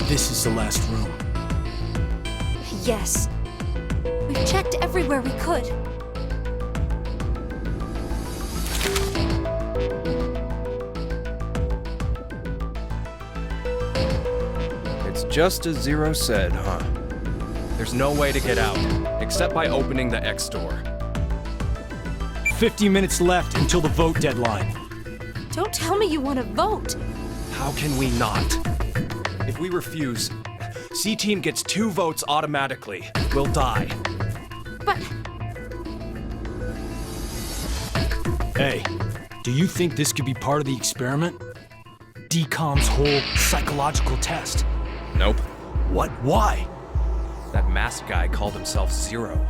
this is the last room. Yes. We've checked everywhere we could. It's just as Zero said, huh? There's no way to get out, except by opening the X door. 50 minutes left until the vote deadline. Don't tell me you want to vote. How can we not? If we refuse, C-Team gets 2 votes automatically. We'll die. But... Hey, do you think this could be part of the experiment? DCOM's whole psychological test? Nope. What? Why? That masked guy called himself Zero.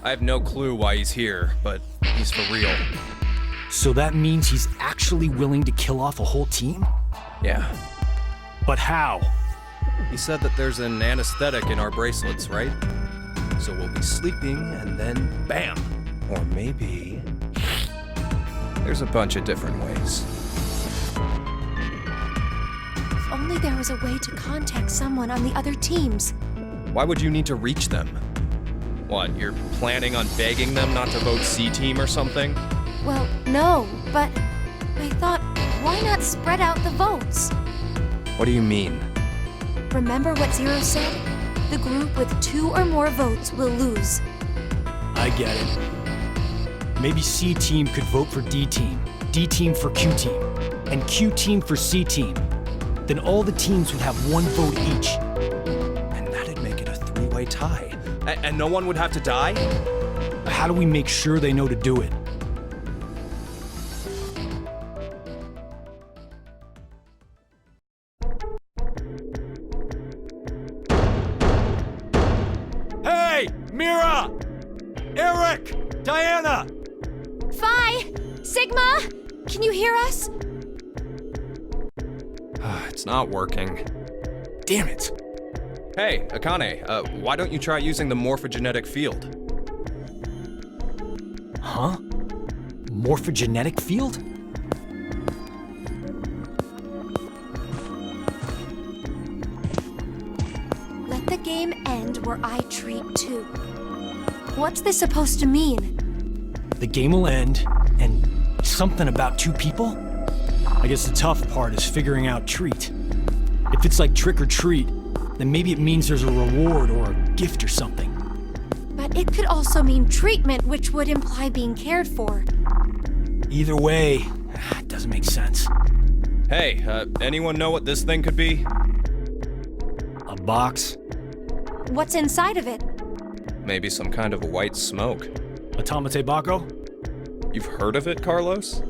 I have no clue why he's here, but he's for real. So that means he's actually willing to kill off a whole team? Yeah. But how? He said that there's an anesthetic in our bracelets, right? So we'll be sleeping, and then bam! Or maybe... There's a bunch of different ways. If only there was a way to contact someone on the other teams. Why would you need to reach them? What, you're planning on begging them not to vote C-Team or something? Well, no, but I thought, why not spread out the votes? What do you mean? Remember what Zero said? The group with 2 or more votes will lose. I get it. Maybe C-Team could vote for D-Team, D-Team for Q-Team, and Q-Team for C-Team. Then all the teams would have 1 vote each. And that'd make it a 3-way tie. And no one would have to die? How do we make sure they know to do it? Hey! Mira! Eric! Diana! Phi! Sigma! Can you hear us? It's not working. Damn it! Hey, Akane, why don't you try using the morphogenetic field? Huh? Morphogenetic field? Let the game end where I treat 2. What's this supposed to mean? The game will end, and something about 2 people? I guess the tough part is figuring out treat. If it's like trick or treat, then maybe it means there's a reward or a gift or something. But it could also mean treatment, which would imply being cared for. Either way, it doesn't make sense. Hey, anyone know what this thing could be? A box? What's inside of it? Maybe some kind of white smoke. Automate Bako? You've heard of it, Carlos?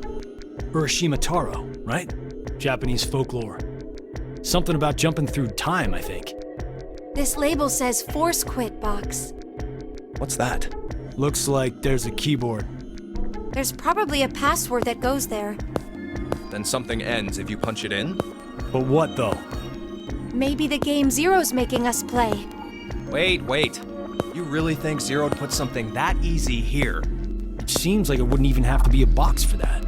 Urashima Taro, right? Japanese folklore. Something about jumping through time, I think. This label says Force Quit box. What's that? Looks like there's a keyboard. There's probably a password that goes there. Then something ends if you punch it in? But what, though? Maybe the game Zero's making us play. Wait. You really think Zero'd put something that easy here? It seems like it wouldn't even have to be a box for that.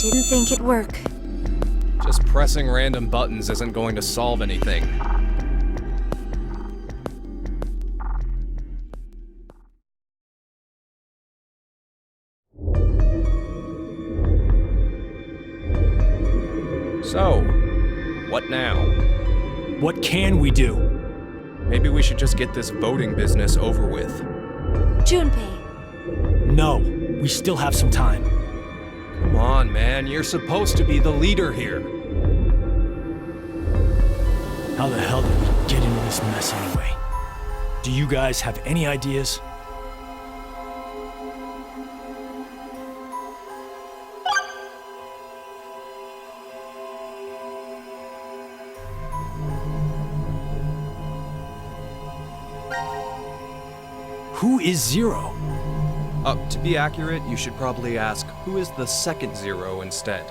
Didn't think it'd work. Just pressing random buttons isn't going to solve anything. So, what now? What can we do? Maybe we should just get this voting business over with. Junpei. No, we still have some time. Come on, man, you're supposed to be the leader here. How the hell did we get into this mess anyway? Do you guys have any ideas? Who is Zero? To be accurate, you should probably ask, who is the second Zero instead?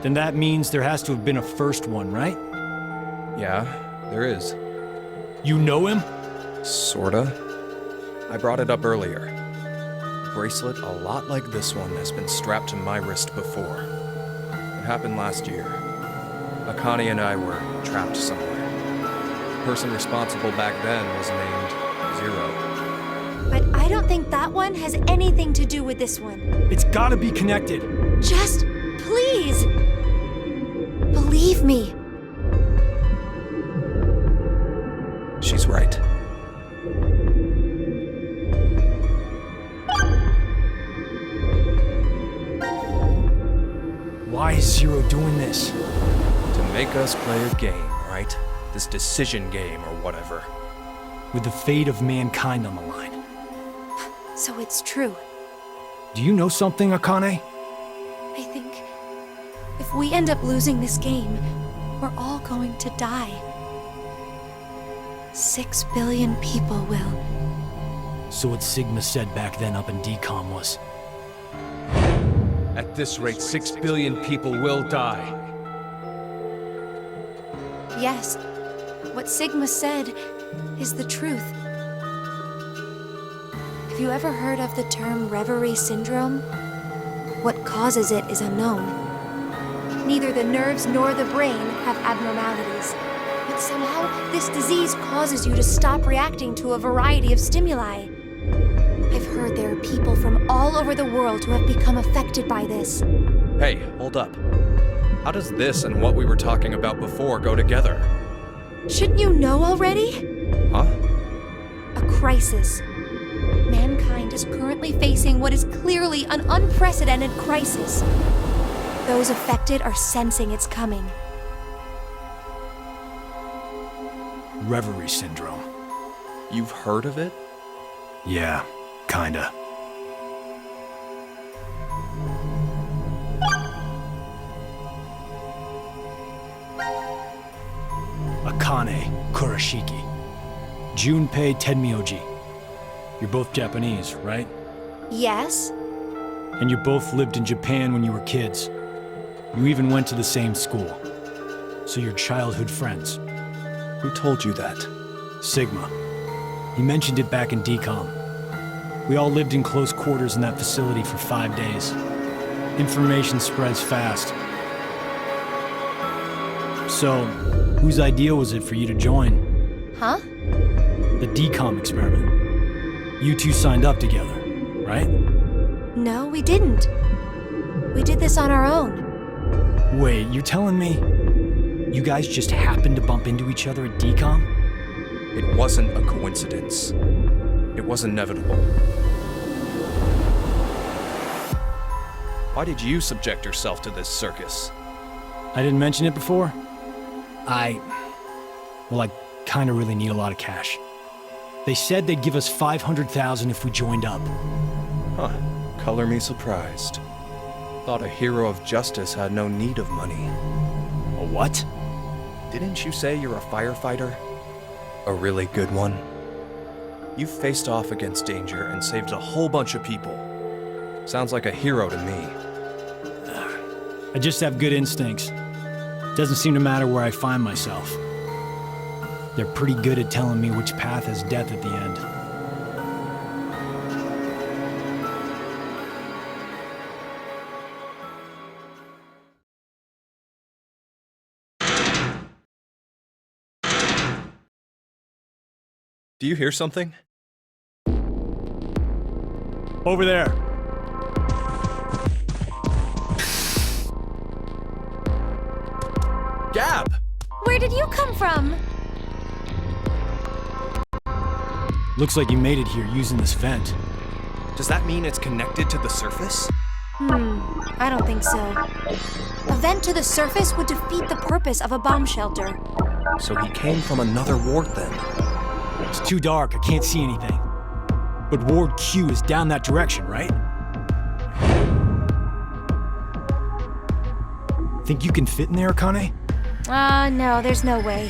Then that means there has to have been a first one, right? Yeah, there is. You know him? Sorta. I brought it up earlier. A bracelet a lot like this one has been strapped to my wrist before. It happened last year. Akane and I were trapped somewhere. The person responsible back then was named Zero. But I don't think that one has anything to do with this one. It's gotta be connected. Just, please, believe me. She's right. Why is Zero doing this? To make us play a game, right? This decision game or whatever. With the fate of mankind on the line. So it's true. Do you know something, Akane? I think if we end up losing this game, we're all going to die. 6 billion people will. So what Sigma said back then up in DCOM was, At this rate, 6 billion people will die. Yes, what Sigma said is the truth. Have you ever heard of the term reverie syndrome? What causes it is unknown. Neither the nerves nor the brain have abnormalities. But somehow, this disease causes you to stop reacting to a variety of stimuli. I've heard there are people from all over the world who have become affected by this. Hey, hold up. How does this and what we were talking about before go together? Shouldn't you know already? Huh? A crisis. Mankind is currently facing what is clearly an unprecedented crisis. Those affected are sensing it's coming. reverie syndrome. You've heard of it? Yeah, kinda. Akane Kurashiki. Junpei Tenmyoji. You're both Japanese, right? Yes? And you both lived in Japan when you were kids. You even went to the same school. So you're childhood friends. Who told you that? Sigma. He mentioned it back in DCOM. We all lived in close quarters in that facility for 5 days. Information spreads fast. So, whose idea was it for you to join? Huh? The DCOM experiment. You two signed up together, right? No, we didn't. We did this on our own. Wait, you're telling me you guys just happened to bump into each other at DCOM? It wasn't a coincidence. It was inevitable. Why did you subject yourself to this circus? I didn't mention it before? I kinda really need a lot of cash. They said they'd give us $500,000 if we joined up. Huh. Color me surprised. Thought a hero of justice had no need of money. A what? Didn't you say you're a firefighter? A really good one? You faced off against danger and saved a whole bunch of people. Sounds like a hero to me. I just have good instincts. Doesn't seem to matter where I find myself. They're pretty good at telling me which path has death at the end. Do you hear something? Over there! Gab! Where did you come from? Looks like you made it here using this vent. Does that mean it's connected to the surface? I don't think so. A vent to the surface would defeat the purpose of a bomb shelter. So he came from another ward then? It's too dark, I can't see anything. But Ward Q is down that direction, right? Think you can fit in there, Akane? No, there's no way.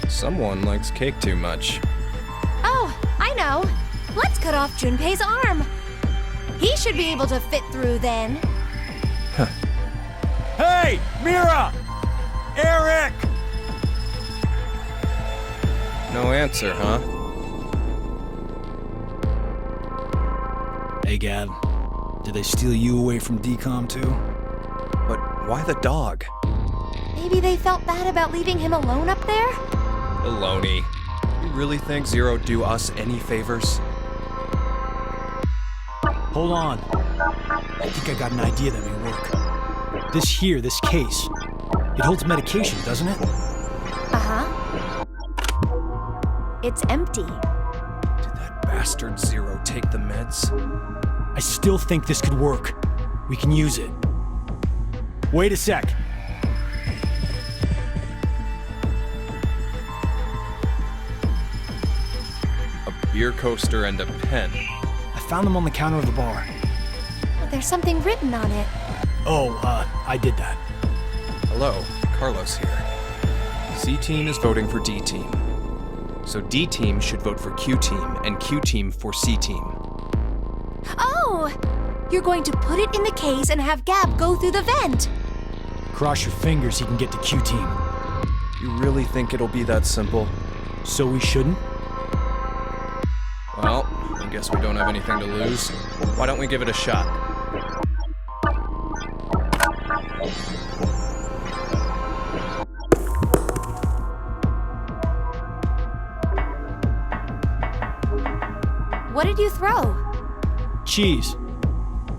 Someone likes cake too much. Oh, I know. Let's cut off Junpei's arm. He should be able to fit through then. Hey! Mira! Eric! No answer, huh? Hey, Gab. Did they steal you away from DCOM too? But why the dog? Maybe they felt bad about leaving him alone up there? Baloney. You really think Zero'd do us any favors? Hold on. I think I got an idea that may work. This case, it holds medication, doesn't it? Uh-huh. It's empty. Did that bastard Zero take the meds? I still think this could work. We can use it. Wait a sec. A beer coaster and a pen. I found them on the counter of the bar. There's something written on it. Oh, I did that. Hello, Carlos here. C-Team is voting for D-Team. So D-Team should vote for Q-Team, and Q-Team for C-Team. Oh! You're going to put it in the case and have Gab go through the vent! Cross your fingers he can get to Q-Team. You really think it'll be that simple? So we shouldn't? Well, I guess we don't have anything to lose. Why don't we give it a shot? What did you throw? Cheese.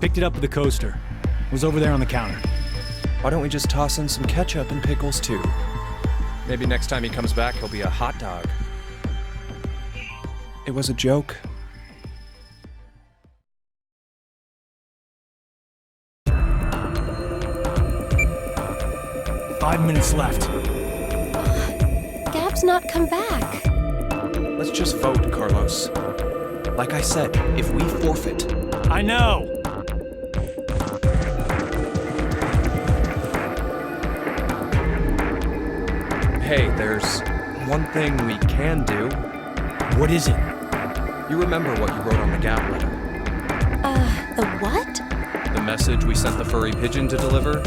Picked it up with the coaster. It was over there on the counter. Why don't we just toss in some ketchup and pickles too? Maybe next time he comes back, he'll be a hot dog. It was a joke. Five minutes left. Gab's not come back. Let's just vote, Carlos. Like I said, if we forfeit... I know! Hey, there's one thing we can do. What is it? You remember what you wrote on the Gap letter? The what? The message we sent the furry pigeon to deliver?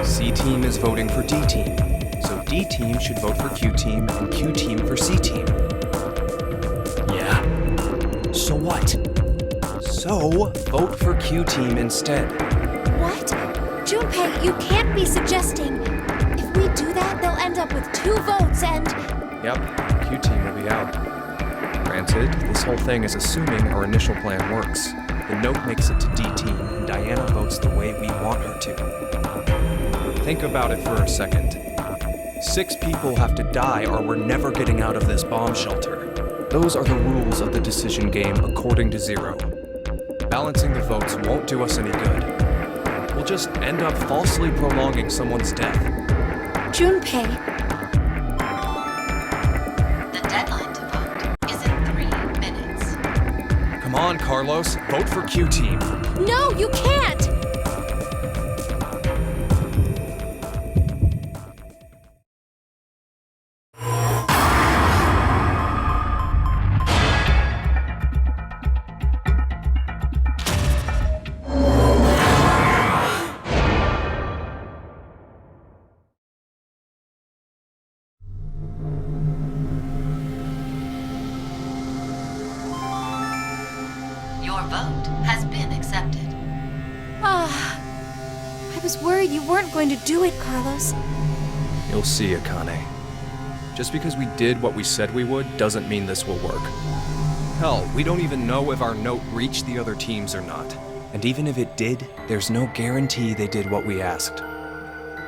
C-Team is voting for D-Team, so D-Team should vote for Q-Team and Q-Team for C-Team. Yeah. So what? So, vote for Q-Team instead. What? Junpei, you can't be suggesting... If we do that, they'll end up with 2 votes and... Yep, Q-Team will be out. Granted, this whole thing is assuming our initial plan works. The note makes it to D-Team, and Diana votes the way we want her to. Think about it for a second. 6 people have to die or we're never getting out of this bomb shelter. Those are the rules of the decision game according to Zero. Balancing the votes won't do us any good. We'll just end up falsely prolonging someone's death. Junpei, The deadline to vote is in 3 minutes. Come on, Carlos, vote for Q-Team. no, you can't! Your vote has been accepted. I was worried you weren't going to do it, Carlos. You'll see, Akane. Just because we did what we said we would doesn't mean this will work. Hell, we don't even know if our note reached the other teams or not. And even if it did, there's no guarantee they did what we asked.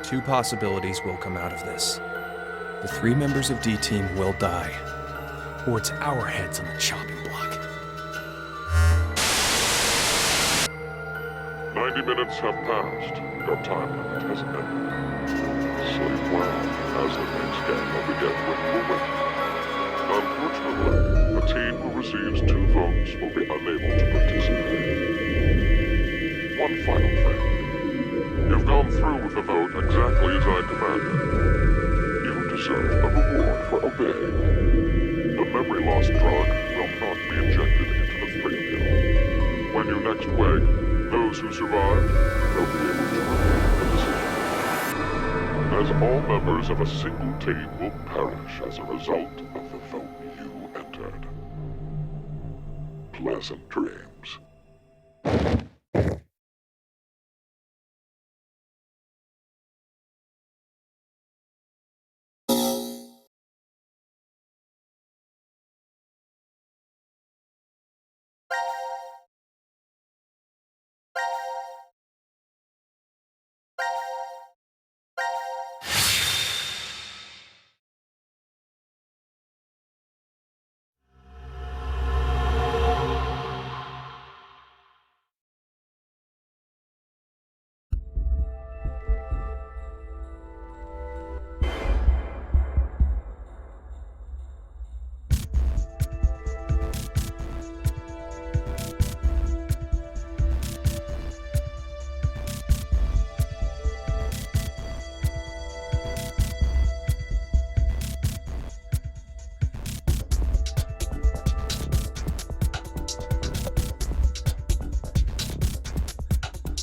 2 possibilities will come out of this. The 3 members of D-Team will die. Or it's our heads on the chopping block. 90 minutes have passed. Your time limit has ended. Sleep well, as the next game will begin when you awake. Unfortunately, the team who receives 2 votes will be unable to participate. One final thing. You've gone through with the vote exactly as I commanded. You deserve a reward for obeying. The memory loss drug will not be injected into the 3 of you. When you next wake, those who survive will be able to remain the decision. As all members of a single team will perish as a result of the vote you entered. Pleasant dreams.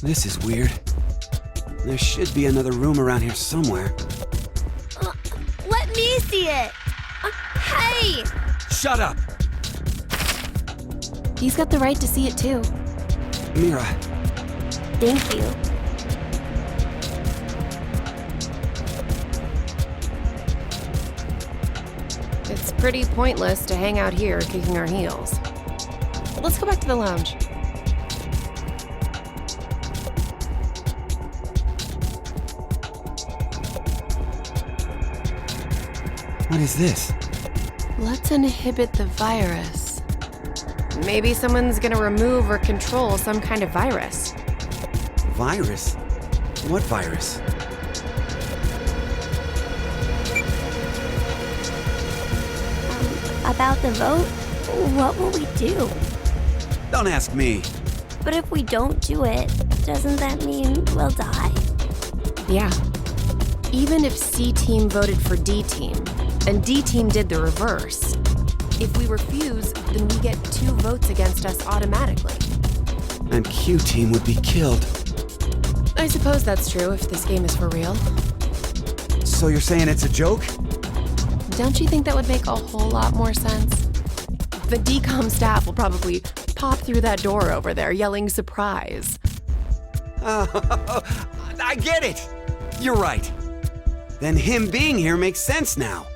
This is weird. There should be another room around here somewhere. Let me see it! Hey! Shut up! He's got the right to see it too. Mira, Thank you. It's pretty pointless to hang out here kicking our heels. Let's go back to the lounge. what is this? Let's inhibit the virus. Maybe someone's gonna remove or control some kind of virus. Virus? What virus? About the vote, what will we do? Don't ask me. But if we don't do it, doesn't that mean we'll die? Yeah. Even if C team voted for D team, and D team did the reverse, if we refuse, then we get 2 votes against us automatically. And Q team would be killed. I suppose that's true if this game is for real. So you're saying it's a joke? Don't you think that would make a whole lot more sense? The DCOM staff will probably pop through that door over there yelling surprise. I get it! You're right. Then him being here makes sense now.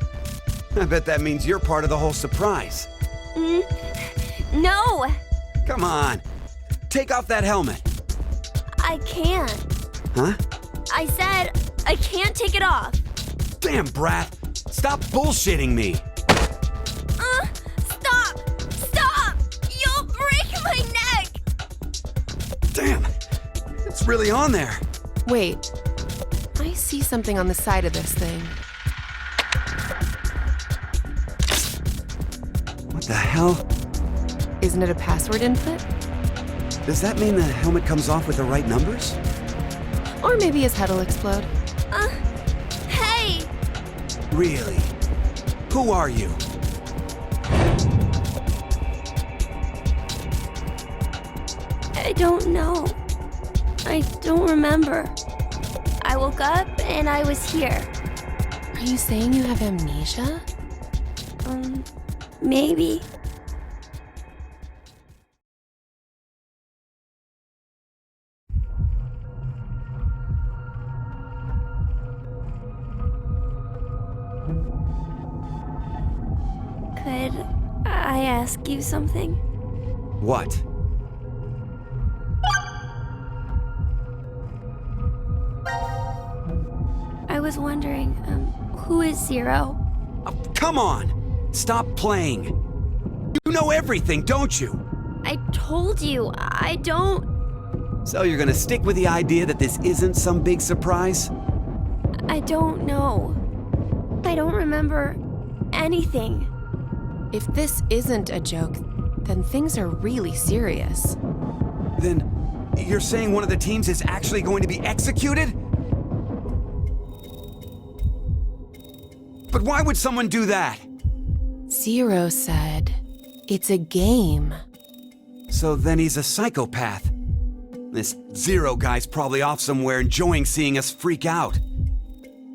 I bet that means you're part of the whole surprise. No! Come on. Take off that helmet. I can't. Huh? I said I can't take it off. Damn, Brat. Stop bullshitting me. Stop! Stop! You'll break my neck! Damn. It's really on there. Wait, I see something on the side of this thing. What the hell? Isn't it a password input? Does that mean the helmet comes off with the right numbers? Or maybe his head'll explode. Hey! Really? Who are you? I don't know. I don't remember. I woke up and I was here. Are you saying you have amnesia? Maybe. Could I ask you something? What? I was wondering, who is Zero? Oh, come on! Stop playing! You know everything, don't you? I told you, I don't... So you're gonna stick with the idea that this isn't some big surprise? I don't know. I don't remember anything. If this isn't a joke, then things are really serious. Then you're saying one of the teams is actually going to be executed? But why would someone do that? Zero said, it's a game. So then he's a psychopath. This Zero guy's probably off somewhere enjoying seeing us freak out.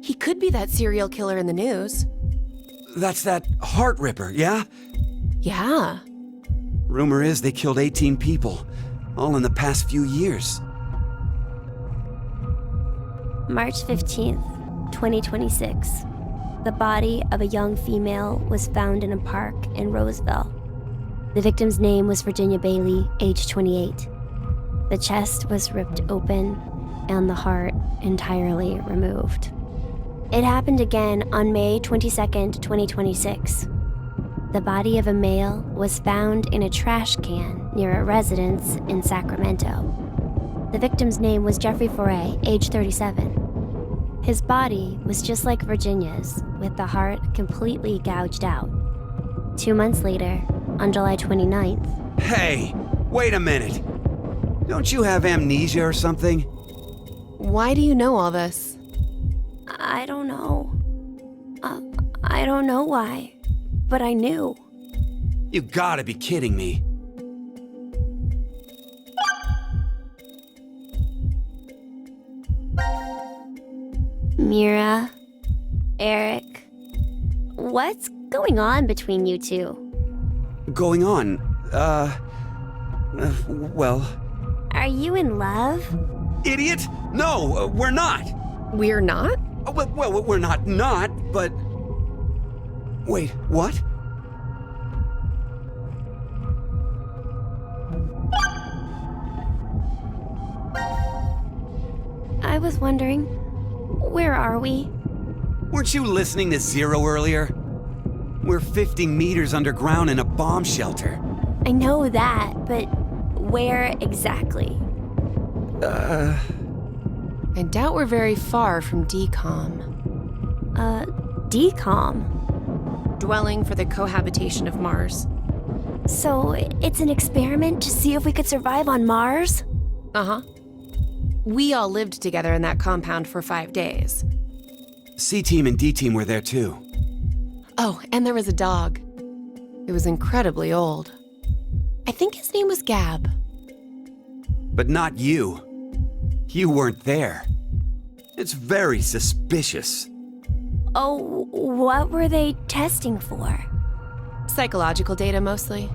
He could be that serial killer in the news. That's that heart ripper, yeah? Yeah. Rumor is they killed 18 people, all in the past few years. March 15th, 2026. The body of a young female was found in a park in Roseville. The victim's name was Virginia Bailey, age 28. The chest was ripped open and the heart entirely removed. It happened again on May 22nd, 2026. The body of a male was found in a trash can near a residence in Sacramento. The victim's name was Jeffrey Foray, age 37. His body was just like Virginia's, with the heart completely gouged out. 2 months later, on July 29th... Hey, wait a minute. Don't you have amnesia or something? Why do you know all this? I don't know. I don't know why, but I knew. You gotta be kidding me. Mira, Eric, what's going on between you two? Going on? Well... Are you in love? Idiot! No, we're not! We're not? Well, we're not, but... Wait, what? I was wondering, where are we? Weren't you listening to Zero earlier? We're 50 meters underground in a bomb shelter. I know that, but where exactly? I doubt we're very far from DCOM. DCOM? Dwelling for the cohabitation of Mars. So, it's an experiment to see if we could survive on Mars? Uh-huh. We all lived together in that compound for 5 days. C-Team and D-Team were there too. Oh, and there was a dog. It was incredibly old. I think his name was Gab. But not you. You weren't there. It's very suspicious. Oh, what were they testing for? Psychological data, mostly.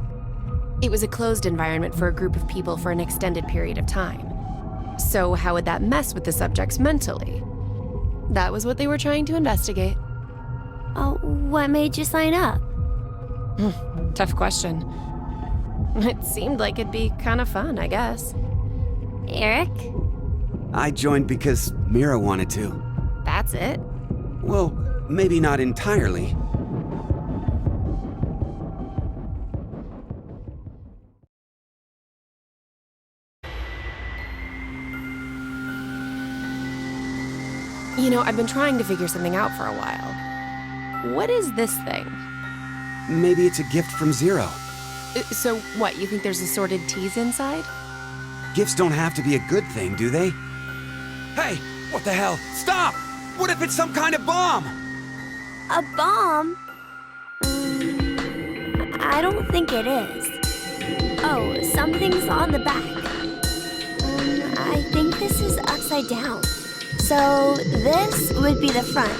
It was a closed environment for a group of people for an extended period of time. So how would that mess with the subjects mentally? That was what they were trying to investigate. Oh, what made you sign up? Tough question. It seemed like it'd be kind of fun, I guess. Eric? I joined because Mira wanted to. That's it? Well, maybe not entirely. You know, I've been trying to figure something out for a while. What is this thing? Maybe it's a gift from Zero. So what, you think there's assorted teas inside? Gifts don't have to be a good thing, do they? Hey, what the hell? Stop! What if it's some kind of bomb? A bomb? I don't think it is. Oh, something's on the back. I think this is upside down. So this would be the front.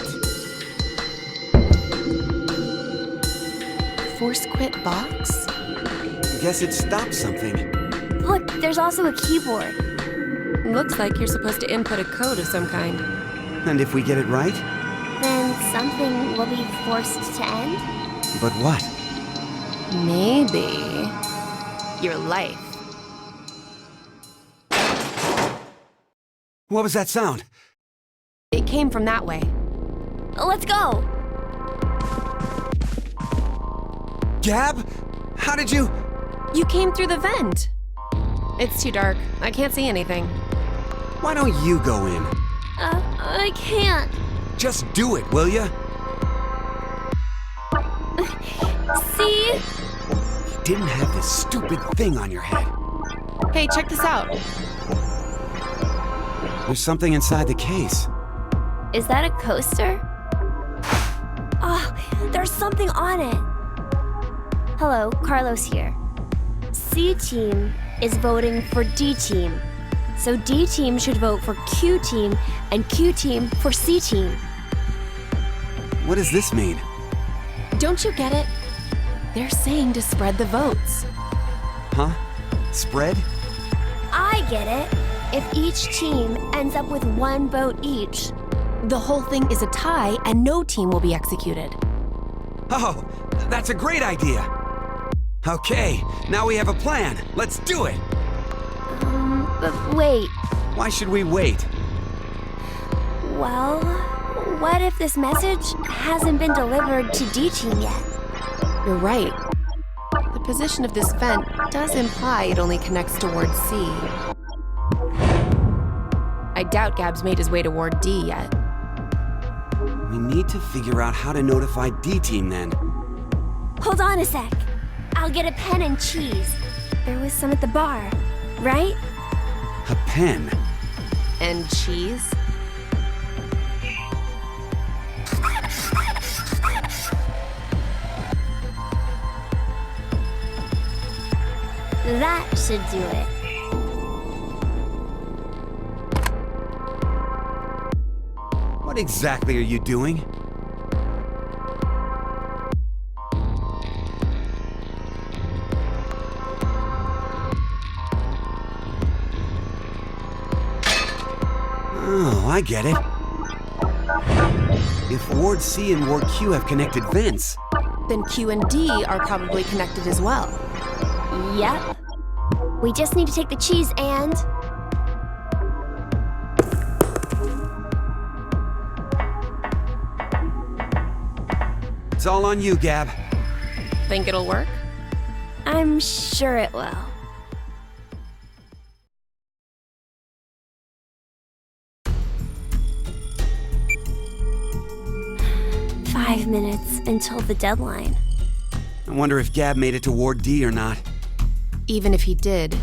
Force quit box? Guess it stopped something. Look, there's also a keyboard. Looks like you're supposed to input a code of some kind. And if we get it right? Then something will be forced to end? But what? Maybe your life. What was that sound? It came from that way. Let's go! Gab? How did you... You came through the vent. It's too dark. I can't see anything. Why don't you go in? I can't. Just do it, will ya? See? You didn't have this stupid thing on your head. Hey, check this out. There's something inside the case. Is that a coaster? Oh, there's something on it. Hello, Carlos here. C-Team is voting for D-Team. So D-Team should vote for Q-Team and Q-Team for C-Team. What does this mean? Don't you get it? They're saying to spread the votes. Huh? Spread? I get it. If each team ends up with 1 vote each. The whole thing is a tie and no team will be executed. Oh, that's a great idea. Okay, now we have a plan. Let's do it. But wait. Why should we wait? Well, what if this message hasn't been delivered to D-Team yet? You're right. The position of this vent does imply it only connects towards C. I doubt Gab's made his way toward D yet. We need to figure out how to notify D-Team then. Hold on a sec. I'll get a pen and cheese. There was some at the bar, right? A pen? And cheese? That should do it. What What exactly are you doing? Oh, I get it. If Ward C and Ward Q have connected vents, Then Q and D are probably connected as well. Yep. We just need to take the cheese and... it's all on you, Gab. Think it'll work? I'm sure it will. Five minutes until the deadline. I wonder if Gab made it to Ward D or not. Even if he did,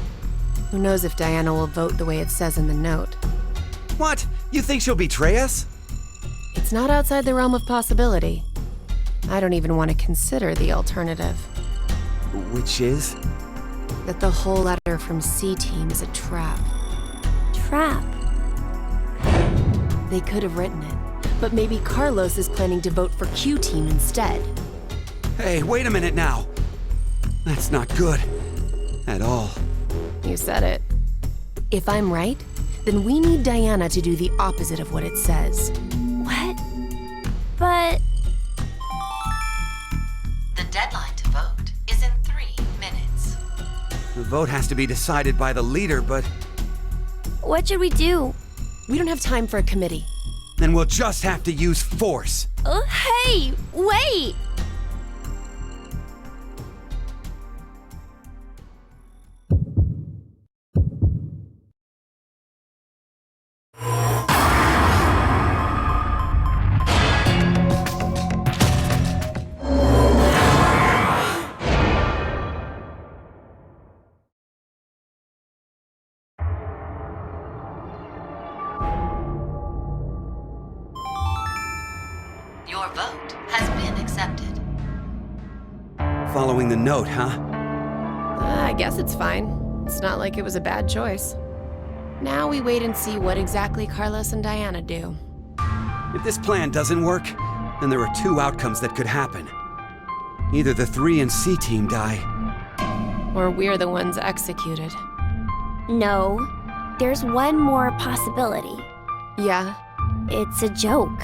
who knows if Diana will vote the way it says in the note. What? You think she'll betray us? It's not outside the realm of possibility. I don't even want to consider the alternative. Which is? That the whole letter from C-Team is a trap. Trap. They could have written it, but maybe Carlos is planning to vote for Q-Team instead. Hey, wait a minute now. That's not good. At all. You said it. If I'm right, then we need Diana to do the opposite of what it says. What? But... The deadline to vote is in 3 minutes. The vote has to be decided by the leader, but what should we do? We don't have time for a committee. then we'll just have to use force. Hey, wait! Your vote has been accepted. Following the note, huh? I guess it's fine. It's not like it was a bad choice. Now we wait and see what exactly Carlos and Diana do. If this plan doesn't work, then there are two outcomes that could happen. Either the 3 and C team die. Or we're the ones executed. No, there's one more possibility. Yeah? It's a joke.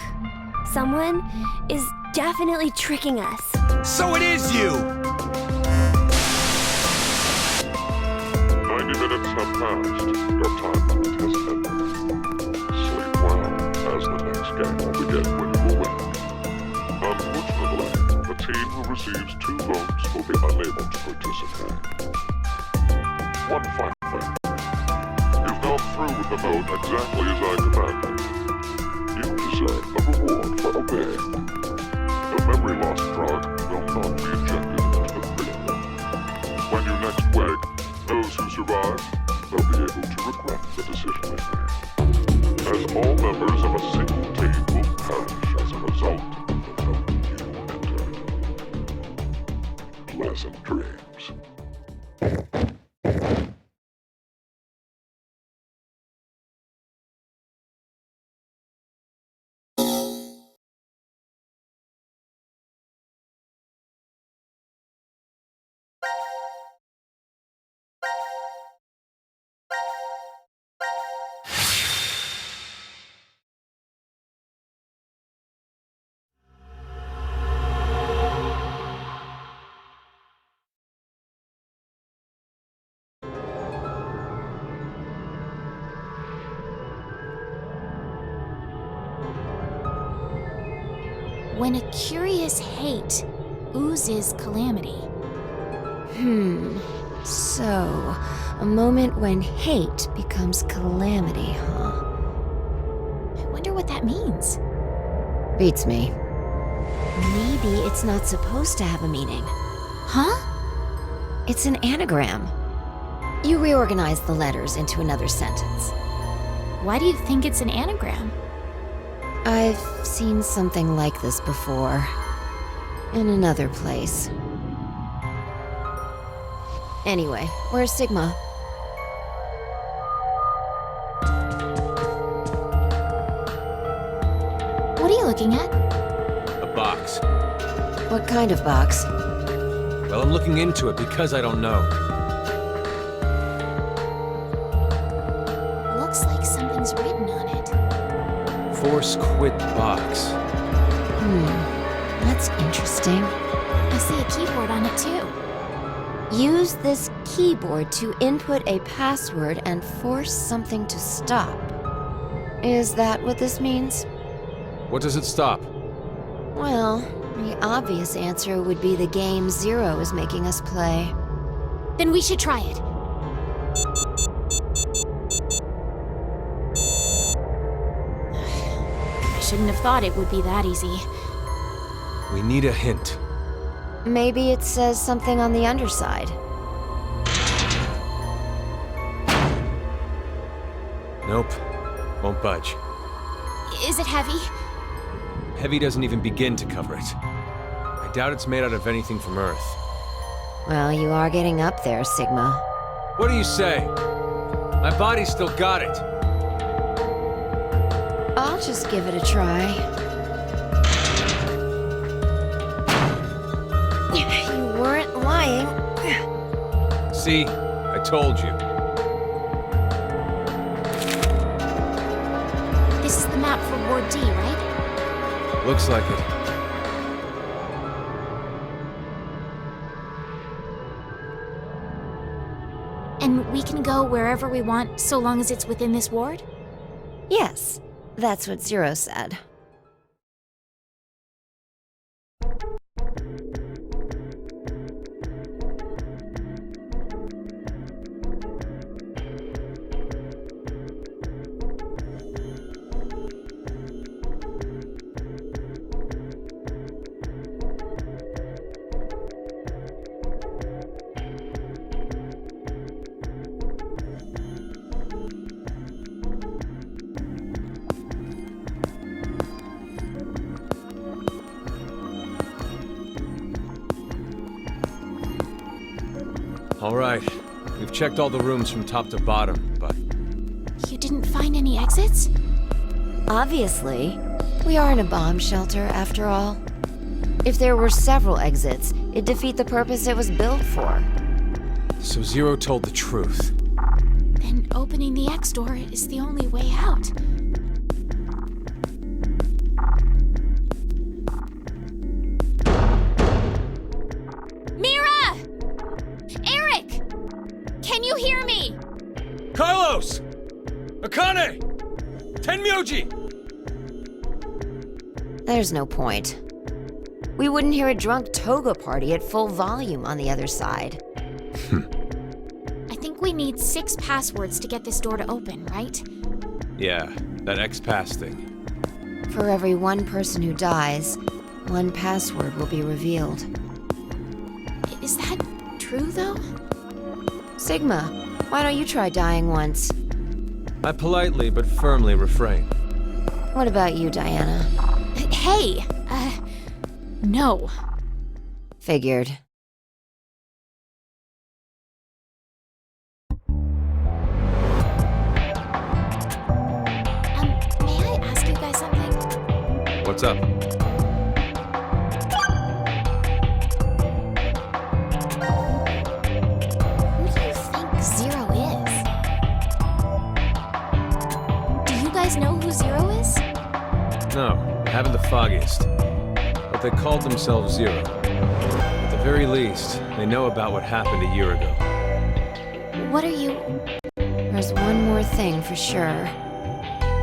Someone is definitely tricking us. So it is you! 90 minutes have passed. Your time limit has ended. Sleep well, as the next game will begin when you awake. Unfortunately, the team who receives 2 votes will be unable to participate. One final thing. You've gone through with the vote exactly as I commanded. You deserve a reward for obeying. The memory loss drug will not be injected into the cranium. When you next wake, those who survive will be able to regret the decision they made. As all members of a single team will perish as a result of the vote you entered. Pleasant dreams. When a curious hate oozes calamity. So, a moment when hate becomes calamity, huh? I wonder what that means. Beats me. Maybe it's not supposed to have a meaning. Huh? It's an anagram. You reorganize the letters into another sentence. Why do you think it's an anagram? I've seen something like this before. In another place. Anyway, where's Sigma? looking at? A box. What kind of box? Well, I'm looking into it because I don't know. Looks like something's written on it. Force quit box. That's interesting. I see a keyboard on it too. Use this keyboard to input a password and force something to stop. Is that what this means? What does it stop? Well, the obvious answer would be the game Zero is making us play. Then we should try it. I shouldn't have thought it would be that easy. We need a hint. Maybe it says something on the underside. Nope. Won't budge. Is it heavy? Heavy doesn't even begin to cover it. I doubt it's made out of anything from Earth. Well, you are getting up there, Sigma. What do you say? My body's still got it. I'll just give it a try. You weren't lying. See? I told you. This is the map for Ward D, right? Looks like it. And we can go wherever we want, so long as it's within this ward? Yes, that's what Zero said. All right. We've checked all the rooms from top to bottom, but... You didn't find any exits? Obviously. We are in a bomb shelter, after all. If there were several exits, it'd defeat the purpose it was built for. So Zero told the truth. Then opening the X door is the only way out. Mira! Eric! Can you hear me? Carlos! Akane! Tenmyoji! There's no point. We wouldn't hear a drunk toga party at full volume on the other side. I think we need 6 passwords to get this door to open, right? Yeah, that X-Pass thing. For every one person who dies, one password will be revealed. Is that true, though? Sigma, why don't you try dying once? I politely but firmly refrain. What about you, Diana? Hey! No. Figured. May I ask you guys something? What's up? Who do you think Zero is? Do you guys know who Zero is? No, I haven't the foggiest. But they called themselves Zero. At the very least, they know about what happened a year ago. What are you... There's one more thing for sure.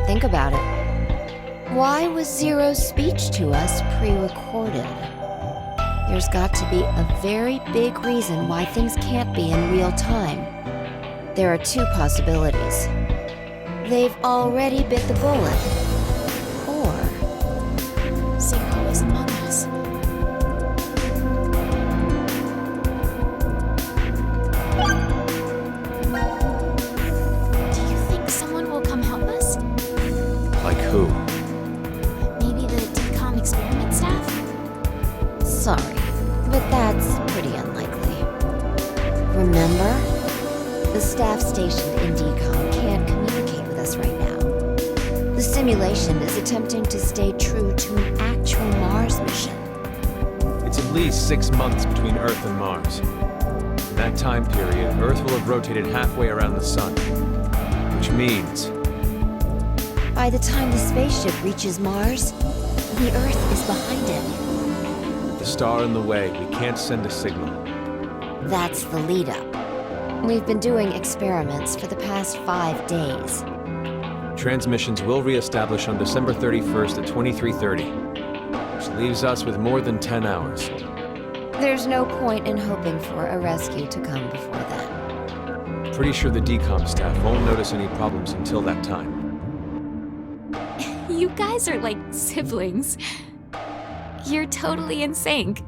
Think about it. Why was Zero's speech to us pre-recorded? There's got to be a very big reason why things can't be in real time. There are 2 possibilities. They've already bit the bullet. Or... Zero is among us. Do you think someone will come help us? Like who? Maybe the DCOM experiment staff? Sorry, but that's pretty unlikely. Remember? The staff stationed in DCOM can't communicate with us right now. The simulation is attempting to stay true to an actual Mars mission. It's at least 6 months between Earth and Mars. In that time period, Earth will have rotated halfway around the Sun. Which means... By the time the spaceship reaches Mars, the Earth is behind it. the star in the way, we can't send a signal. That's the lead-up. We've been doing experiments for the past 5 days. Transmissions will re-establish on December 31st at 23:30, which leaves us with more than 10 hours. There's no point in hoping for a rescue to come before then. Pretty sure the decom staff won't notice any problems until that time. You guys are like siblings. You're totally in sync.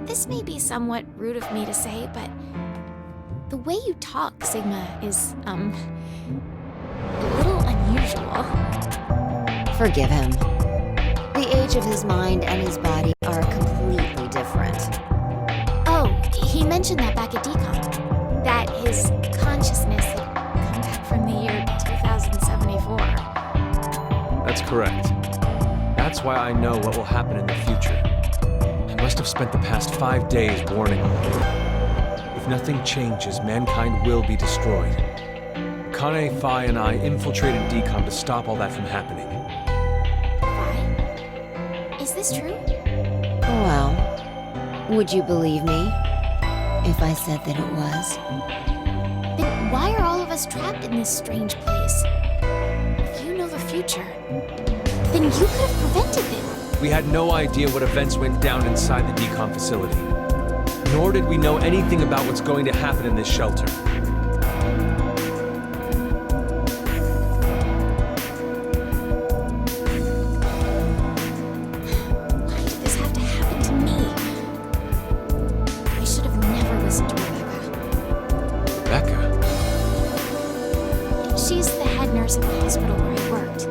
This may be somewhat rude of me to say, but the way you talk, Sigma, is, a little unusual. Forgive him. The age of his mind and his body are completely different. Oh, he mentioned that back at Decom. That his consciousness had come back from the year 2074. That's correct. That's why I know what will happen in the future. I must have spent the past 5 days warning all of you. If nothing changes, mankind will be destroyed. Akane, Phi, and I infiltrated Decom to stop all that from happening. Why? Is this true? Well, would you believe me if I said that it was? Then why are all of us trapped in this strange place? If you know the future, then you could have prevented it. We had no idea what events went down inside the Decom facility. Nor did we know anything about what's going to happen in this shelter. Why did this have to happen to me? I should have never listened to Rebecca. Becca? She's the head nurse at the hospital where I worked.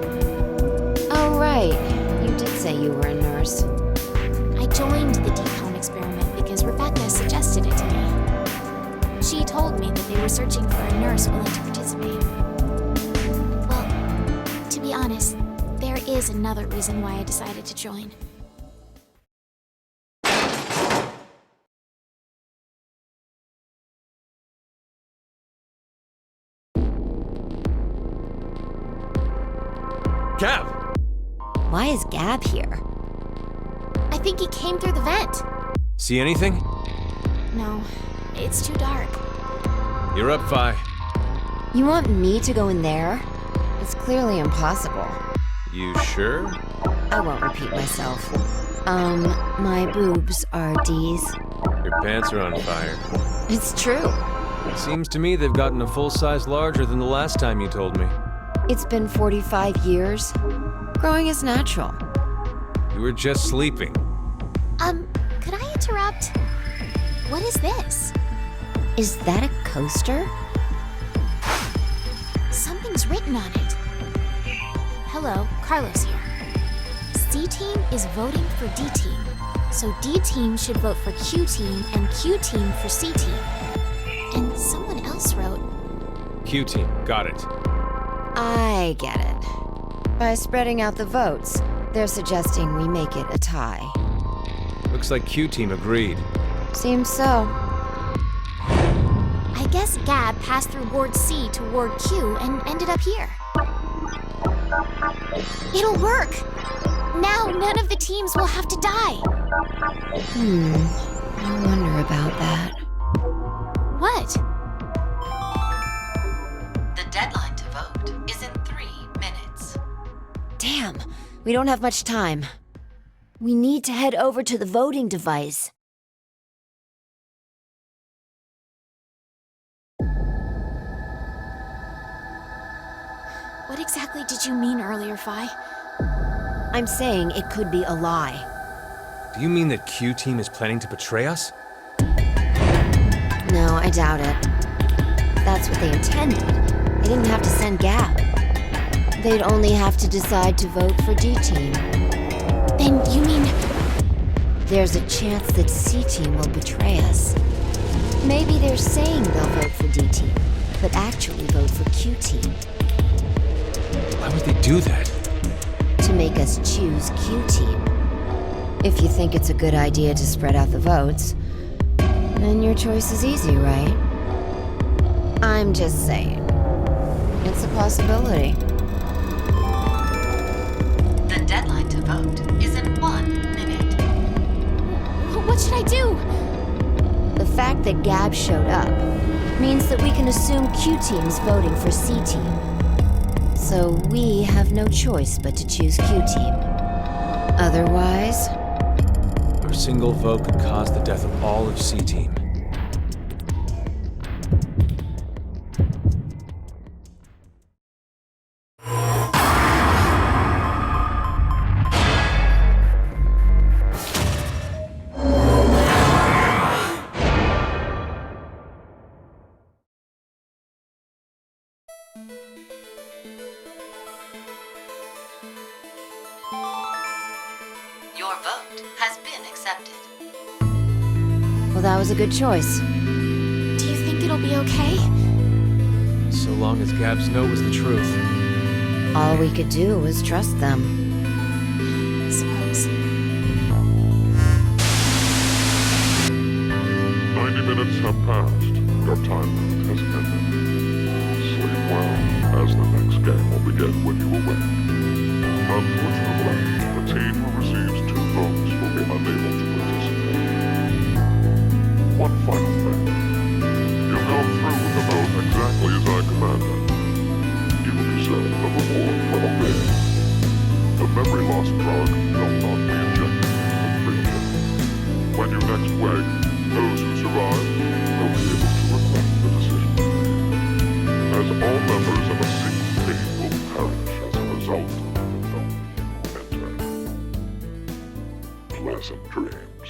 Oh, right. You did say you were a nurse. I joined the decon experiment because Rebecca suggested it to me. She told me that they were searching for a nurse willing to participate. Well, to be honest, there is another reason why I decided to join. Gab! Why is Gab here? I think he came through the vent. See anything? No, it's too dark. You're up, Phi. You want me to go in there? It's clearly impossible. You sure? I won't repeat myself. My boobs are D's. Your pants are on fire. It's true. It seems to me they've gotten a full size larger than the last time you told me. It's been 45 years. Growing is natural. You were just sleeping. Could I interrupt? What is this? Is that a coaster? Something's written on it. Hello, Carlos here. C-Team is voting for D-Team, so D-Team should vote for Q-Team and Q-Team for C-Team. And someone else wrote... Q-Team, got it. I get it. By spreading out the votes, they're suggesting we make it a tie. Looks like Q-Team agreed. Seems so. I guess Gab passed through Ward C to Ward Q and ended up here. It'll work! Now none of the teams will have to die! I wonder about that. What? The deadline to vote is in 3 minutes. Damn, we don't have much time. We need to head over to the voting device. What exactly did you mean earlier, Phi? I'm saying it could be a lie. Do you mean that Q-Team is planning to betray us? No, I doubt it. That's what they intended. They didn't have to send Gab. They'd only have to decide to vote for D-Team. Then you mean... there's a chance that C-Team will betray us. Maybe they're saying they'll vote for D-Team, but actually vote for Q-Team. Why would they do that? To make us choose Q-Team. If you think it's a good idea to spread out the votes, then your choice is easy, right? I'm just saying. It's a possibility. The deadline to vote is in 1 minute. What should I do? The fact that Gab showed up means that we can assume Q-Team's voting for C-Team. So we have no choice but to choose Q-Team. Otherwise, Our single vote could cause the death of all of C-Team. Your vote has been accepted. well, that was a good choice. Do you think it'll be okay? So long as Gab's note was the truth. All we could do was trust them. Suppose. 90 minutes have passed. Your time limit has ended. Sleep well, as the next game will begin when you awake. Unfortunately, the team who receives 2 votes will be unable to participate. One final thing. You've gone through with the vote exactly as I commanded. You deserve the reward for the win. The memory loss drug will not be injected completely. When you next wake, those who survive will be able to request the decision. As all members of a single team will perish as a result of the vote you enter. Pleasant dreams.